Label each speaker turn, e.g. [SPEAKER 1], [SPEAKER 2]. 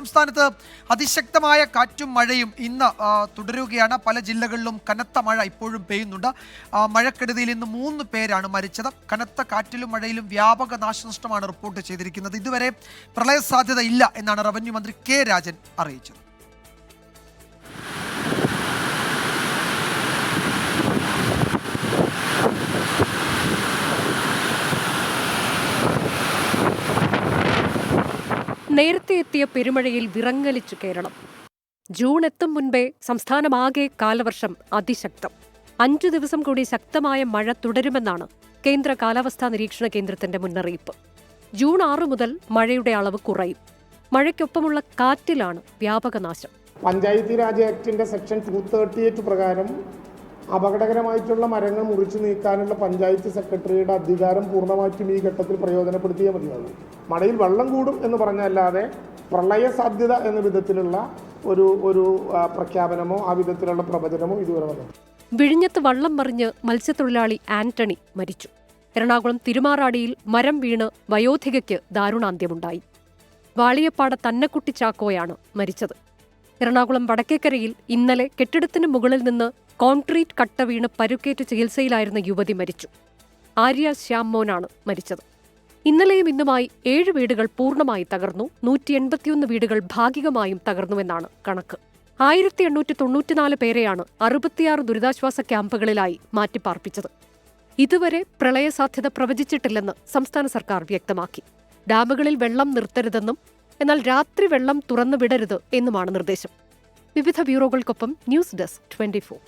[SPEAKER 1] സംസ്ഥാനത്ത് അതിശക്തമായ കാറ്റും മഴയും ഇന്ന് തുടരുകയാണ്. പല ജില്ലകളിലും കനത്ത മഴ ഇപ്പോഴും പെയ്യുന്നുണ്ട്. മഴക്കെടുതിയിൽ ഇന്ന് 3 പേരാണ് മരിച്ചത്. കനത്ത കാറ്റിലും മഴയിലും വ്യാപക നാശനഷ്ടമാണ് റിപ്പോർട്ട് ചെയ്തിരിക്കുന്നത്. ഇതുവരെ പ്രളയ സാധ്യത ഇല്ല എന്നാണ് റവന്യൂ മന്ത്രി കെ രാജൻ അറിയിച്ചത്.
[SPEAKER 2] നേരത്തെ എത്തിയ പെരുമഴയിൽ വിറങ്ങലിച്ചു കേരളം. ജൂൺ എത്തും മുൻപേ സംസ്ഥാനമാകെ കാലവർഷം അതിശക്തം. 5 ദിവസം കൂടി ശക്തമായ മഴ തുടരുമെന്നാണ് കേന്ദ്ര കാലാവസ്ഥാ നിരീക്ഷണ കേന്ദ്രത്തിന്റെ മുന്നറിയിപ്പ്. ജൂൺ 6 മുതൽ മഴയുടെ അളവ് കുറയും. മഴയ്ക്കൊപ്പമുള്ള കാറ്റിലാണ് വ്യാപക നാശം.
[SPEAKER 3] പഞ്ചായത്തി രാജ് ആക്ടിന്റെ സെക്ഷൻ 238 പ്രകാരം അപകടകരമായിട്ടുള്ള മരങ്ങൾ മുറിച്ചു നീക്കാനുള്ള പഞ്ചായത്ത് സെക്രട്ടറിയുടെ അധികാരം പൂർണ്ണമായിട്ടും ഈ ഘട്ടത്തിൽ പ്രയോജനപ്പെടുത്തിയേ മതിയാകും. മഴയിൽ വെള്ളം കൂടും എന്ന് പറഞ്ഞല്ലാതെ പ്രളയ സാധ്യത എന്ന വിധത്തിലുള്ള ഒരു പ്രഖ്യാപനമോ ആ വിധത്തിലുള്ള പ്രവചനമോ ഇതുവരെ വന്നു.
[SPEAKER 2] വിഴിഞ്ഞത്ത് വള്ളം മറിഞ്ഞ് മത്സ്യത്തൊഴിലാളി ആന്റണി മരിച്ചു. എറണാകുളം തിരുമാറാടിയിൽ മരം വീണ് വയോധികയ്ക്ക് ദാരുണാന്ത്യമുണ്ടായി. വാളിയപ്പാട തന്നക്കുട്ടി ചാക്കോയാണ് മരിച്ചത്. എറണാകുളം വടക്കേക്കരയിൽ ഇന്നലെ കെട്ടിടത്തിന് മുകളിൽ നിന്ന് കോൺക്രീറ്റ് കട്ട വീണ് പരുക്കേറ്റ് ചികിത്സയിലായിരുന്ന യുവതി മരിച്ചു. ആര്യ ശ്യാമോനാണ് മരിച്ചത്. ഇന്നലെയും ഇന്നുമായി 7 വീടുകൾ പൂർണ്ണമായി തകർന്നു. 181 വീടുകൾ ഭാഗികമായും തകർന്നുവെന്നാണ് കണക്ക്. 1894 പേരെയാണ് 66 ദുരിതാശ്വാസ ക്യാമ്പുകളിലായി മാറ്റിപ്പാർപ്പിച്ചത്. ഇതുവരെ പ്രളയ സാധ്യത പ്രവചിച്ചിട്ടില്ലെന്ന് സംസ്ഥാന സർക്കാർ വ്യക്തമാക്കി. ഡാമുകളിൽ വെള്ളം നിർത്തരുതെന്നും എന്നാൽ രാത്രി വെള്ളം തുറന്നു വിടരുത് എന്നുമാണ് നിർദ്ദേശം. വിവിധ ബ്യൂറോകൾക്കൊപ്പം ന്യൂസ് ഡെസ്ക് 24.